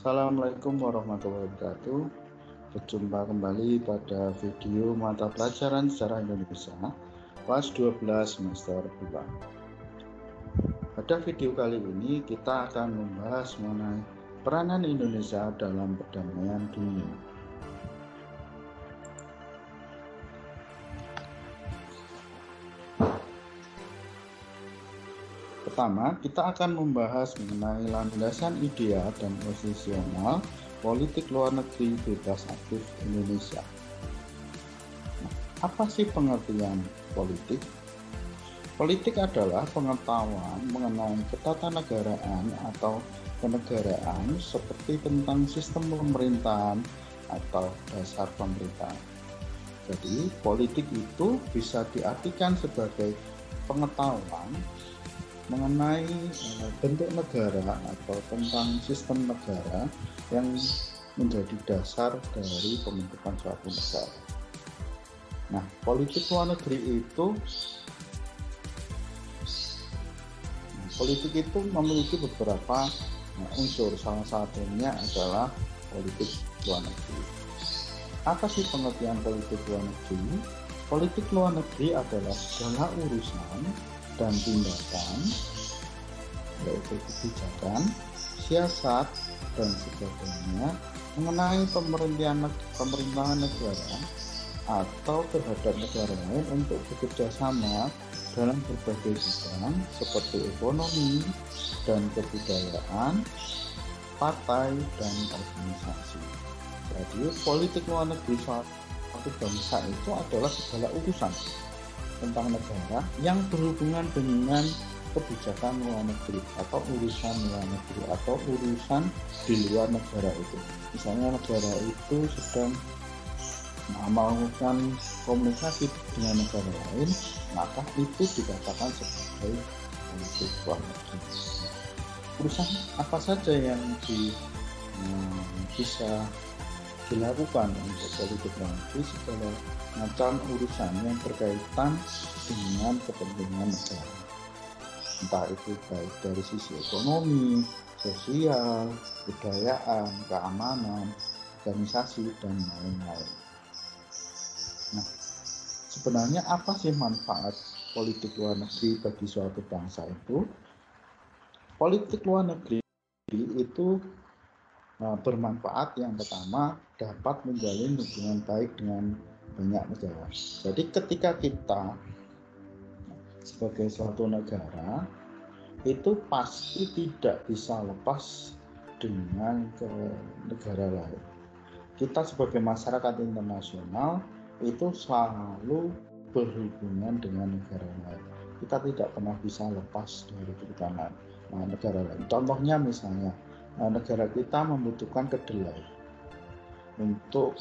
Assalamualaikum warahmatullahi wabarakatuh. Berjumpa kembali pada video mata pelajaran sejarah Indonesia kelas 12 semester 2. Pada video kali ini kita akan membahas mengenai peranan Indonesia dalam perdamaian dunia. Pertama, kita akan membahas mengenai landasan idea dan posisional politik luar negeri bebas aktif Indonesia. Nah, apa sih pengertian politik? Politik adalah pengetahuan mengenai ketatanegaraan atau kenegaraan seperti tentang sistem pemerintahan atau dasar pemerintahan. Jadi, politik itu bisa diartikan sebagai pengetahuan mengenai bentuk negara atau tentang sistem negara yang menjadi dasar dari pembentukan suatu negara. Nah, politik luar negeri itu memiliki beberapa unsur. Salah satunya adalah politik luar negeri. Apa sih pengertian politik luar negeri? Politik luar negeri adalah segala urusan dan tindakan, yaitu kebijakan, siasat, dan sebagainya mengenai pemerintahan negara atau terhadap negara lain untuk bekerja sama dalam berbagai bidang seperti ekonomi dan kebudayaan, partai, dan organisasi. Jadi politik luar negeri suatu bangsa itu adalah segala urusan tentang negara yang berhubungan dengan kebijakan luar negeri atau urusan luar negeri atau urusan di luar negara itu. Misalnya negara itu sedang melakukan komunikasi dengan negara lain, maka itu dikatakan sebagai politik luar negeri. Urusan apa saja yang bisa dilakukan untuk politik luar negeri? Segala macam urusan yang berkaitan dengan kepentingan negara, entah itu baik dari sisi ekonomi, sosial, kebudayaan, keamanan, organisasi, dan lain-lain. Nah, sebenarnya apa sih manfaat politik luar negeri bagi suatu bangsa itu? Politik luar negeri itu bermanfaat. Yang pertama, dapat menjalin hubungan baik dengan banyak negara. Jadi ketika kita sebagai suatu negara itu pasti tidak bisa lepas dengan ke negara lain. Kita sebagai masyarakat internasional itu selalu berhubungan dengan negara lain. Kita tidak pernah bisa lepas dari perhubungan negara lain. Contohnya misalnya negara kita membutuhkan kedelai untuk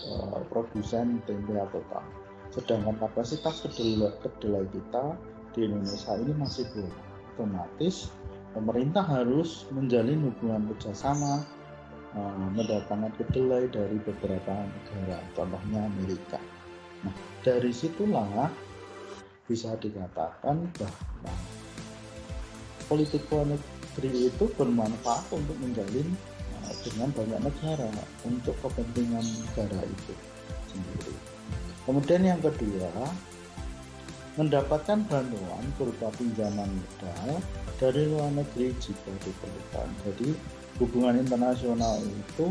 produsen tempe atau tahu. Sedangkan kapasitas kedelai kita di Indonesia ini masih belum. Otomatis pemerintah harus menjalin hubungan kerjasama, mendatangkan kedelai dari beberapa negara, contohnya Amerika. Nah, dari situlah bisa dikatakan bahwa politik luar negeri itu bermanfaat untuk menjalin dengan banyak negara untuk kepentingan negara itu sendiri. Kemudian yang kedua, mendapatkan bantuan berupa pinjaman modal dari luar negeri jika diperlukan. Jadi hubungan internasional itu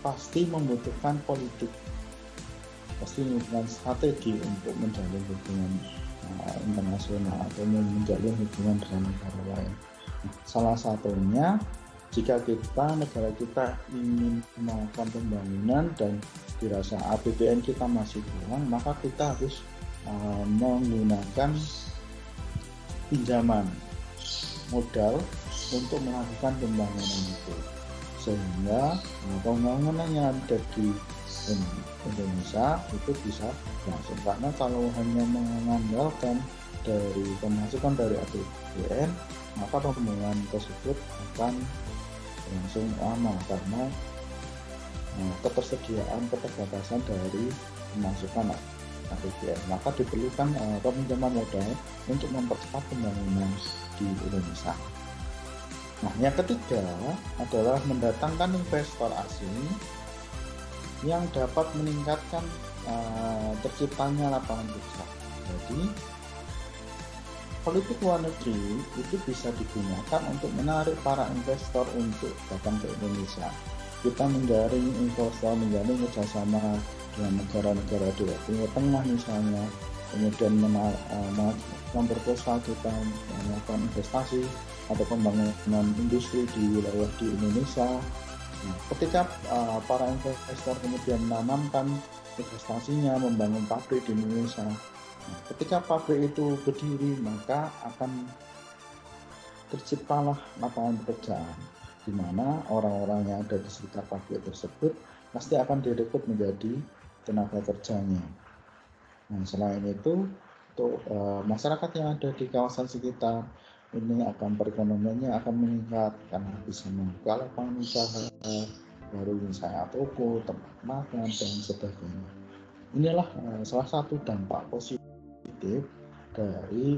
pasti membutuhkan politik, pasti membutuhkan strategi untuk menjalin hubungan internasional atau menjalin hubungan dengan negara lain. Salah satunya jika negara kita ingin melakukan pembangunan dan dirasa APBN kita masih kurang, maka kita harus menggunakan pinjaman modal untuk melakukan pembangunan itu, sehingga pembangunan yang ada di Indonesia itu bisa langsung. Karena kalau hanya mengandalkan dari pemasukan dari APBN, maka pembangunan tersebut akan langsung lama karena keterbatasan dari pemasukan APBN. Maka diperlukan peminjaman modal untuk mempercepat pembangunan di Indonesia. Nah, yang ketiga adalah mendatangkan investor asing yang dapat meningkatkan terciptanya lapangan kerja. Jadi, politik luar negeri itu bisa digunakan untuk menarik para investor untuk datang ke Indonesia. Kita menjaring investor, menjalin kerjasama dengan negara-negara di Timur Tengah misalnya, kemudian memproposal kita melakukan investasi atau pembangunan industri di wilayah di Indonesia. Nah, ketika para investor kemudian menanamkan investasinya, membangun pabrik di Indonesia, nah, ketika pabrik itu berdiri, maka akan terciptalah lapangan pekerjaan, di mana orang-orang yang ada di sekitar pabrik tersebut pasti akan direkrut menjadi tenaga kerjanya. Nah, selain itu, untuk masyarakat yang ada di kawasan sekitar ini akan perekonomiannya akan meningkat karena bisa membuka lapangan usaha baru, misalnya toko, tempat makan, dan sebagainya. Inilah salah satu dampak positif dari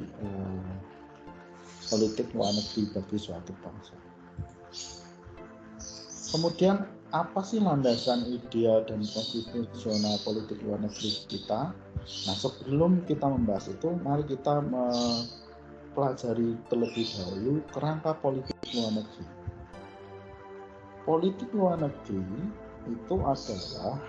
politik luar negeri bagi suatu bangsa. Kemudian, apa sih landasan ideal dan konstitusional politik luar negeri kita? Nah, sebelum kita membahas itu, mari kita pelajari terlebih dahulu kerangka politik luar negeri. Politik luar negeri itu adalah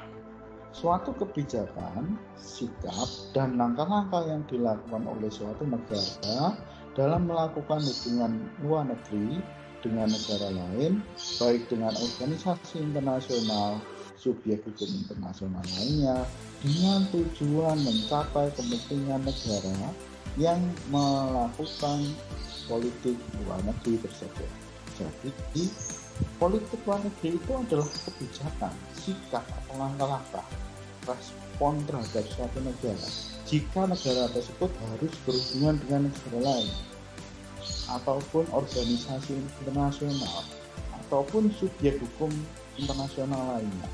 suatu kebijakan, sikap, dan langkah-langkah yang dilakukan oleh suatu negara dalam melakukan hubungan luar negeri dengan negara lain, baik dengan organisasi internasional, subjek hukum internasional lainnya, dengan tujuan mencapai kepentingan negara yang melakukan politik luar negeri tersebut. Jadi, politik luar negeri itu adalah kebijakan, sikap, atau langkah-langkah respon terhadap suatu negara jika negara tersebut harus berhubungan dengan negara lain, ataupun organisasi internasional, ataupun subjek hukum internasional lainnya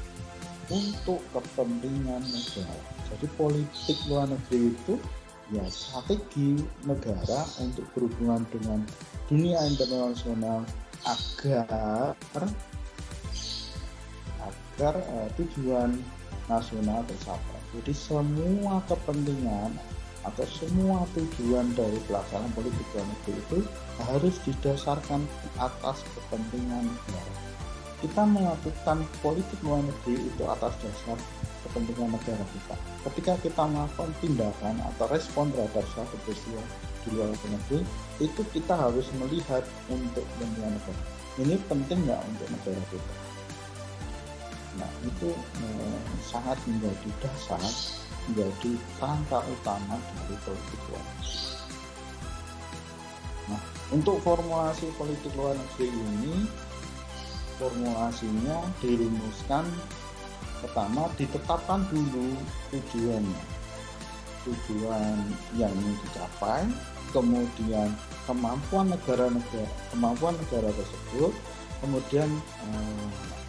untuk kepentingan negara. Jadi politik luar negeri itu ya strategi negara untuk berhubungan dengan dunia internasional agar tujuan nasional tercapai. Jadi semua kepentingan atau semua tujuan dari pelaksanaan politik luar negeri itu harus didasarkan atas kepentingan negara. Kita melakukan politik luar negeri itu atas dasar kepentingan negara kita. Ketika kita melakukan tindakan atau respon terhadap suatu peristiwa di luar negeri, itu kita harus melihat untuk kepentingan negara. Ini penting nggak untuk negara kita? Nah, itu sangat menjadi dasar, menjadi kerangka utama dari politik luar negeri. Nah, untuk formulasi politik luar negeri ini, formulasinya dirumuskan. Pertama, ditetapkan dulu tujuan yang ingin dicapai, kemudian kemampuan negara tersebut, kemudian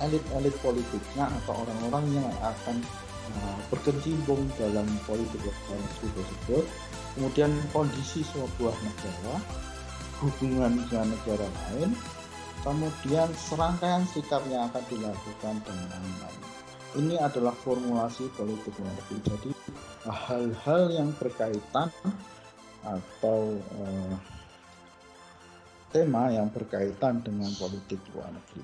elit-elit politiknya atau orang-orang yang akan berkecimpung dalam politik luar negeri tersebut, kemudian kondisi sebuah negara, hubungan dengan negara lain, kemudian serangkaian sikap yang akan dilakukan dan lain-lain. Ini adalah formulasi politik luar negeri. Jadi hal-hal yang berkaitan atau tema yang berkaitan dengan politik luar negeri.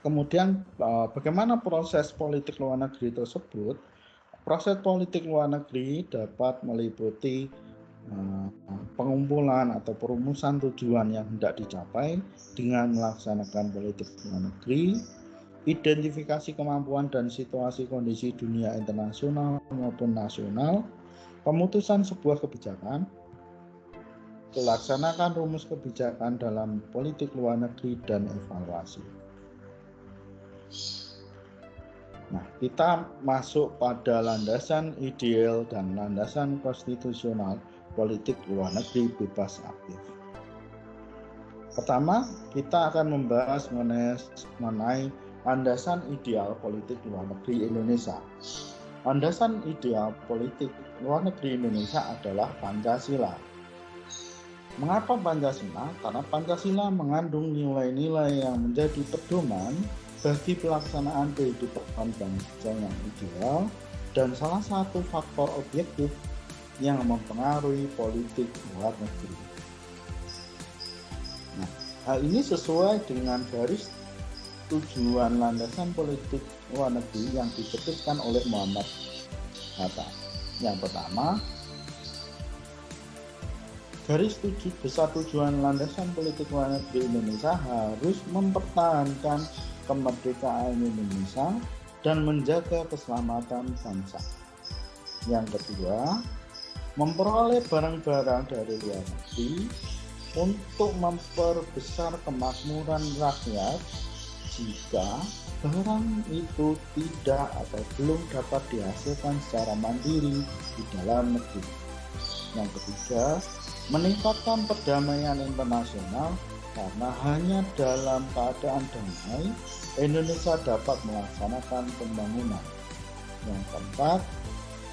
Kemudian bagaimana proses politik luar negeri tersebut? Proses politik luar negeri dapat meliputi pengumpulan atau perumusan tujuan yang hendak dicapai dengan melaksanakan politik luar negeri, identifikasi kemampuan dan situasi kondisi dunia internasional maupun nasional, pemutusan sebuah kebijakan, melaksanakan rumus kebijakan dalam politik luar negeri, dan evaluasi. Nah, kita masuk pada landasan ideal dan landasan konstitusional politik luar negeri bebas aktif. Pertama, kita akan membahas mengenai landasan ideal politik luar negeri Indonesia. Landasan ideal politik luar negeri Indonesia adalah Pancasila. Mengapa Pancasila? Karena Pancasila mengandung nilai-nilai yang menjadi pedoman bagi pelaksanaan kehidupan bangsa yang ideal dan salah satu faktor objektif yang mempengaruhi politik luar negeri. Nah, hal ini sesuai dengan garis tujuan landasan politik luar negeri yang dicetuskan oleh Muhammad Hatta. Yang pertama, garis besar tujuan landasan politik luar negeri Indonesia harus mempertahankan kemerdekaan Indonesia dan menjaga keselamatan bangsa. Yang kedua, memperoleh barang-barang dari luar negeri untuk memperbesar kemakmuran rakyat jika barang itu tidak atau belum dapat dihasilkan secara mandiri di dalam negeri. Yang ketiga, meningkatkan perdamaian internasional karena hanya dalam keadaan damai Indonesia dapat melaksanakan pembangunan. Yang keempat,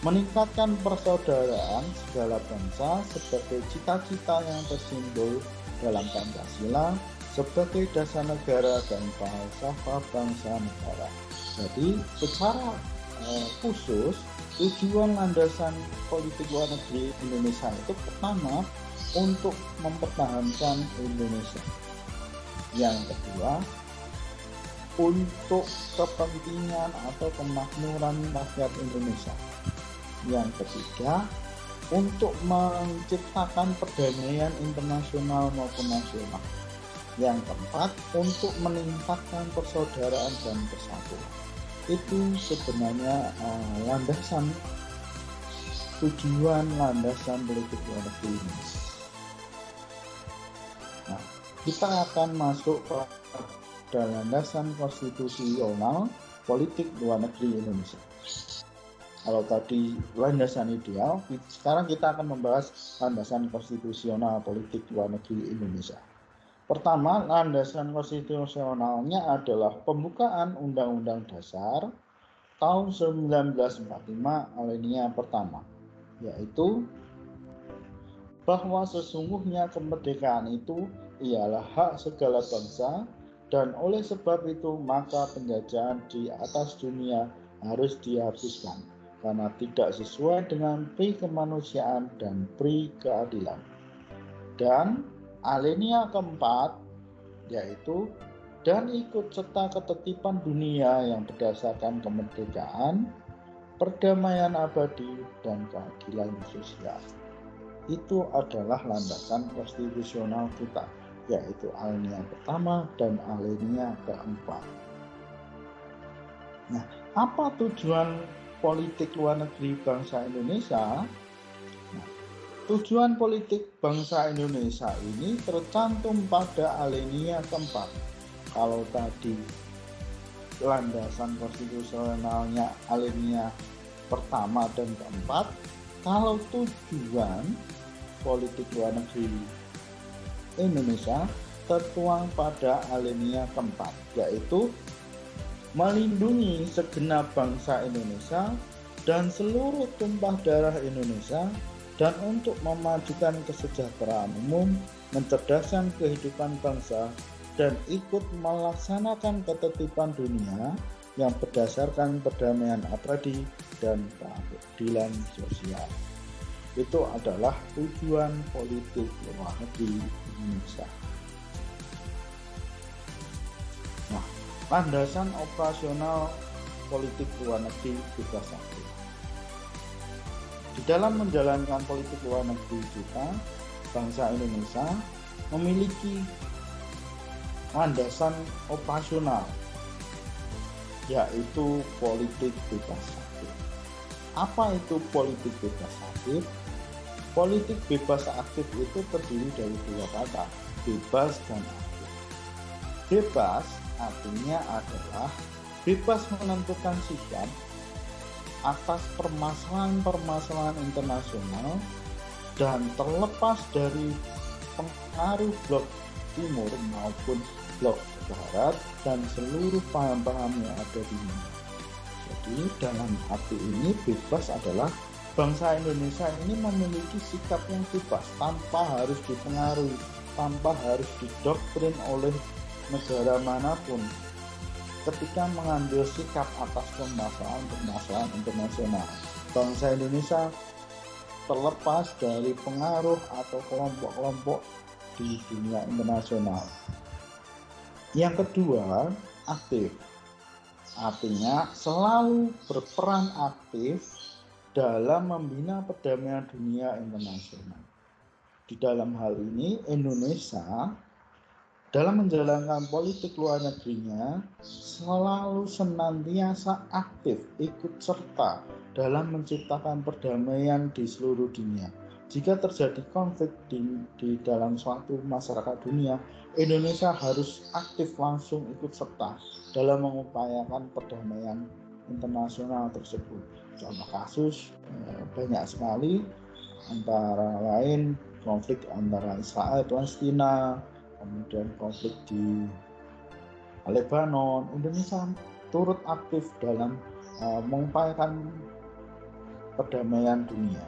meningkatkan persaudaraan segala bangsa sebagai cita-cita yang tersimbol dalam Pancasila sebagai dasar negara dan falsafah bangsa negara. Jadi secara khusus tujuan landasan politik luar negeri Indonesia itu pertama untuk mempertahankan Indonesia. Yang kedua, untuk kepentingan atau kemakmuran rakyat Indonesia. Yang ketiga, untuk menciptakan perdamaian internasional maupun nasional. Yang keempat, untuk meningkatkan persaudaraan dan persatuan. Itu sebenarnya landasan tujuan landasan politik luar negeri ini. Nah, kita akan masuk pada landasan konstitusional politik luar negeri Indonesia. Kalau tadi landasan ideal, sekarang kita akan membahas landasan konstitusional politik luar negeri Indonesia. Pertama, landasan konstitusionalnya adalah pembukaan Undang-Undang Dasar tahun 1945 alinea pertama, yaitu bahwa sesungguhnya kemerdekaan itu ialah hak segala bangsa dan oleh sebab itu maka penjajahan di atas dunia harus dihapuskan karena tidak sesuai dengan pri kemanusiaan dan pri keadilan. Dan alinea keempat yaitu dan ikut serta ketertiban dunia yang berdasarkan kemerdekaan, perdamaian abadi, dan keadilan sosial. Itu adalah landasan konstitusional kita, yaitu alinea pertama dan alinea keempat. Nah, apa tujuan politik luar negeri bangsa Indonesia? Nah, tujuan politik bangsa Indonesia ini tercantum pada alinea keempat. Kalau tadi landasan konstitusionalnya alinea pertama dan keempat, kalau tujuan politik luar negeri Indonesia tertuang pada alinea keempat, yaitu melindungi segenap bangsa Indonesia dan seluruh tumpah darah Indonesia dan untuk memajukan kesejahteraan umum, mencerdaskan kehidupan bangsa, dan ikut melaksanakan ketertiban dunia yang berdasarkan perdamaian abadi dan keadilan sosial. Itu adalah tujuan politik luar negeri Indonesia. Nah, landasan operasional politik luar negeri bebas aktif. Di dalam menjalankan politik luar negeri kita, bangsa Indonesia memiliki landasan operasional, yaitu politik bebas aktif. Apa itu politik bebas aktif? Politik bebas aktif itu terdiri dari dua kata, bebas dan aktif. Bebas artinya adalah bebas menentukan sikap atas permasalahan-permasalahan internasional dan terlepas dari pengaruh blok timur maupun blok barat dan seluruh paham-paham yang ada di dunia. Jadi dalam arti ini bebas adalah bangsa Indonesia ini memiliki sikap yang bebas tanpa harus dipengaruhi, tanpa harus didoktrin oleh negara manapun ketika mengambil sikap atas permasalahan internasional. Bangsa Indonesia terlepas dari pengaruh atau kelompok-kelompok di dunia internasional. Yang kedua, aktif. Artinya selalu berperan aktif dalam membina perdamaian dunia internasional. Di dalam hal ini, Indonesia dalam menjalankan politik luar negerinya selalu senantiasa aktif ikut serta dalam menciptakan perdamaian di seluruh dunia. Jika terjadi konflik di dalam suatu masyarakat dunia, Indonesia harus aktif langsung ikut serta dalam mengupayakan perdamaian internasional tersebut. Contoh kasus banyak sekali, antara lain konflik antara Israel dan Palestina, kemudian konflik di Lebanon. Indonesia turut aktif dalam mengupayakan perdamaian dunia.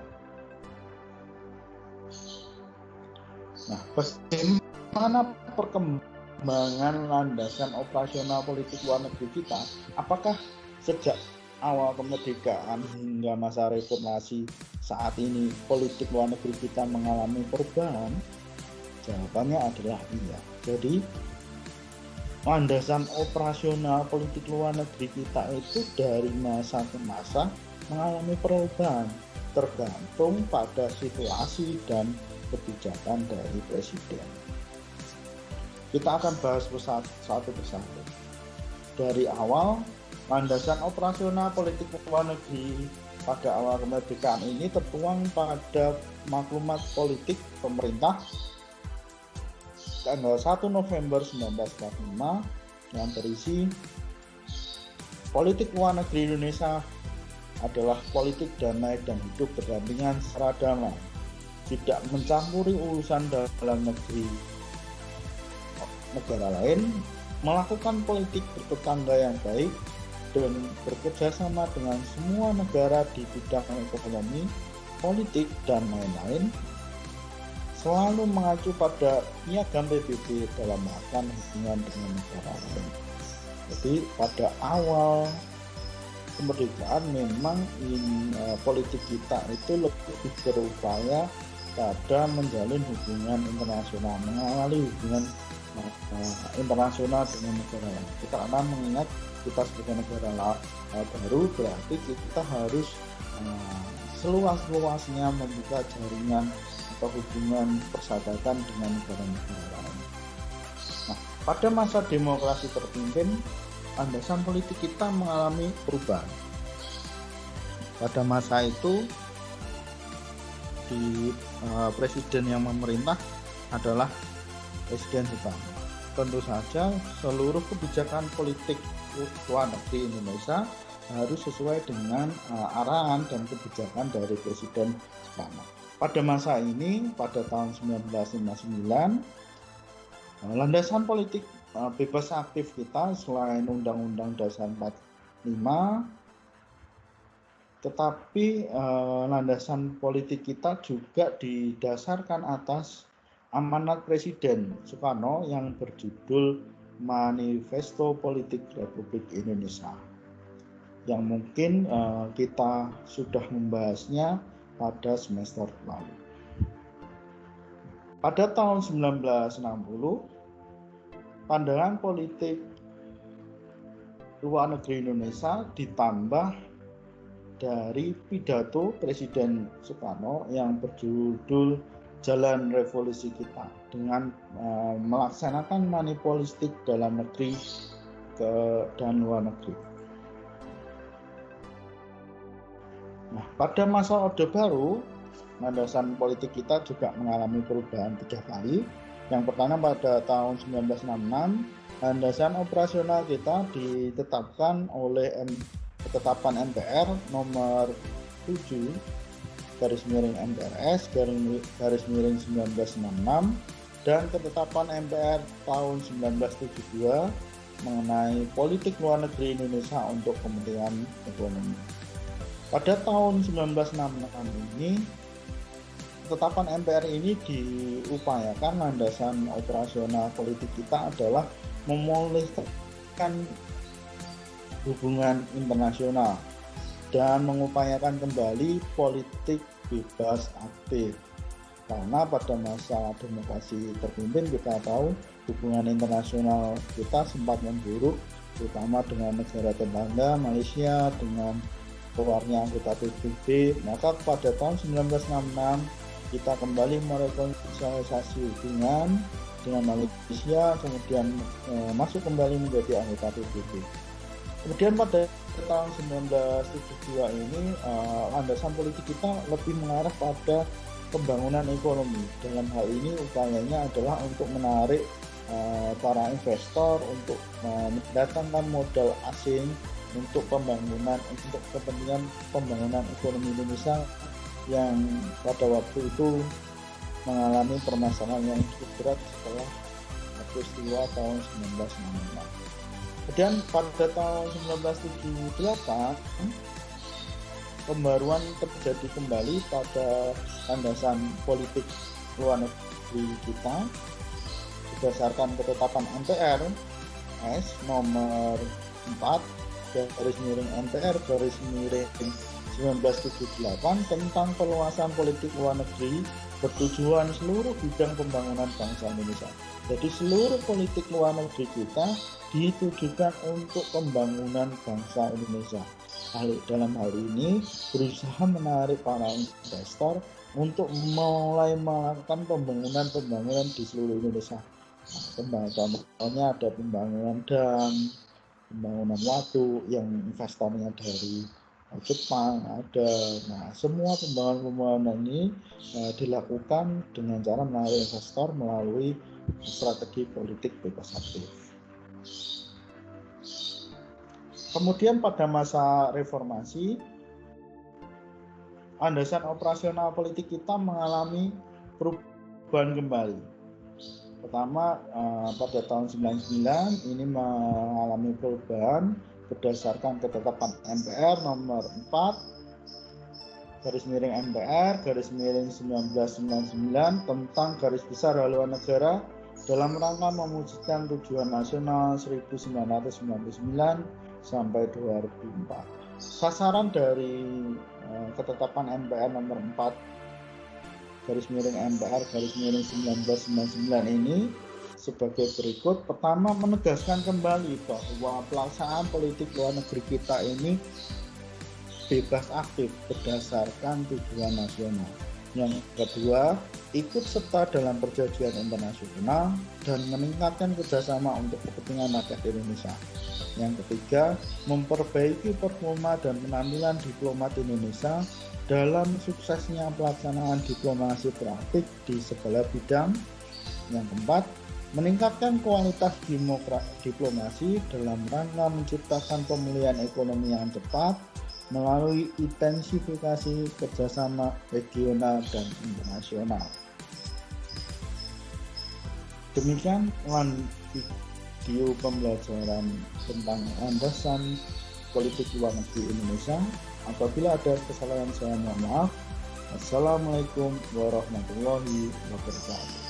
Nah, bagaimana perkembangan landasan operasional politik luar negeri kita? Apakah sejak awal kemerdekaan hingga masa reformasi saat ini politik luar negeri kita mengalami perubahan? Jawabannya adalah iya. Jadi landasan operasional politik luar negeri kita itu dari masa ke masa mengalami perubahan tergantung pada situasi dan kebijakan dari presiden. Kita akan bahas satu persatu. Dari awal, landasan operasional politik luar negeri pada awal kemerdekaan ini tertuang pada maklumat politik pemerintah tanggal 1 November 1945 yang berisi politik luar negeri Indonesia adalah politik damai dan hidup berdampingan secara damai, tidak mencampuri urusan dalam negeri negara lain, melakukan politik bertetangga yang baik, dan bekerjasama dengan semua negara di bidang ekonomi, politik, dan lain-lain, selalu mengacu pada piagam PBB dalam melakukan hubungan dengan negara lain. Jadi pada awal kemerdekaan memang politik kita itu lebih berupaya pada menjalin hubungan internasional, mengawali hubungan internasional dengan negara lain. Karena mengingat kita sebagai negara baru, berarti kita harus seluas-luasnya membuka jaringan atau hubungan persahabatan dengan negara-negara lain. Nah, pada masa demokrasi terpimpin, landasan politik kita mengalami perubahan. Pada masa itu, presiden yang memerintah adalah Presiden Soekarno. Tentu saja seluruh kebijakan politik luar negeri Indonesia harus sesuai dengan arahan dan kebijakan dari Presiden Soekarno. Pada masa ini, pada tahun 1959, landasan politik bebas aktif kita selain Undang-Undang Dasar 45, tetapi landasan politik kita juga didasarkan atas amanat Presiden Soekarno yang berjudul Manifesto Politik Republik Indonesia, yang mungkin kita sudah membahasnya pada semester lalu. Pada tahun 1960, pandangan politik luar negeri Indonesia ditambah dari pidato Presiden Soekarno yang berjudul Jalan Revolusi Kita, dengan melaksanakan manipolitik dalam negeri dan luar negeri. Nah, pada masa Orde Baru, landasan politik kita juga mengalami perubahan 3 kali. Yang pertama pada tahun 1966, landasan operasional kita ditetapkan oleh ketetapan MPR nomor 7 garis miring MPRS garis miring 1966 dan ketetapan MPR tahun 1972 mengenai politik luar negeri Indonesia untuk kepentingan ekonomi. Pada tahun 1966 ini, ketetapan MPR ini diupayakan landasan operasional politik kita adalah memulihkan hubungan internasional dan mengupayakan kembali politik bebas aktif. Karena pada masa demokrasi terpimpin kita tahu hubungan internasional kita sempat memburuk, terutama dengan negara tetangga Malaysia dengan keluarnya anggota PBB. Maka pada tahun 1966 kita kembali merekonsiliasi hubungan dengan Malaysia, kemudian masuk kembali menjadi anggota PBB. Kemudian pada tahun 1972 ini landasan politik kita lebih mengarah pada pembangunan ekonomi. Dalam hal ini upayanya adalah untuk menarik para investor untuk mendatangkan modal asing untuk kepentingan pembangunan ekonomi Indonesia yang pada waktu itu mengalami permasalahan yang cukup berat setelah peristiwa tahun 1966. Kemudian pada tahun 1978 pembaruan terjadi kembali pada landasan politik luar negeri kita berdasarkan ketetapan MPR S nomor 4/MPR/1978 tentang perluasan politik luar negeri bertujuan seluruh bidang pembangunan bangsa Indonesia. Jadi seluruh politik luar negeri kita ditujukan untuk pembangunan bangsa Indonesia. Dalam hal ini berusaha menarik para investor untuk mulai melakukan pembangunan di seluruh Indonesia. Contohnya ada pembangunan dam, pembangunan waduk yang investornya dari Jepang ada. Nah, semua pembangunan ini dilakukan dengan cara menarik investor melalui strategi politik bebas aktif. Kemudian pada masa reformasi, landasan operasional politik kita mengalami perubahan kembali. Pertama, pada tahun 1999 ini mengalami perubahan berdasarkan ketetapan MPR nomor 4/MPR/1999 tentang garis besar haluan negara dalam rangka mewujudkan tujuan nasional 1999 sampai 2004. Sasaran dari ketetapan MPR nomor 4/MPR/1999 ini sebagai berikut. Pertama, menegaskan kembali bahwa pelaksanaan politik luar negeri kita ini bebas aktif berdasarkan tujuan nasional. Yang kedua, ikut serta dalam perjanjian internasional dan meningkatkan kerjasama untuk kepentingan rakyat Indonesia. Yang ketiga, memperbaiki performa dan penampilan diplomat Indonesia dalam suksesnya pelaksanaan diplomasi praktik di segala bidang. Yang keempat, meningkatkan kualitas diplomasi dalam rangka menciptakan pemulihan ekonomi yang cepat melalui intensifikasi kerjasama regional dan internasional. Demikian video pembelajaran tentang landasan politik luar negeri Indonesia. Apabila ada kesalahan saya mohon maaf. Assalamualaikum warahmatullahi wabarakatuh.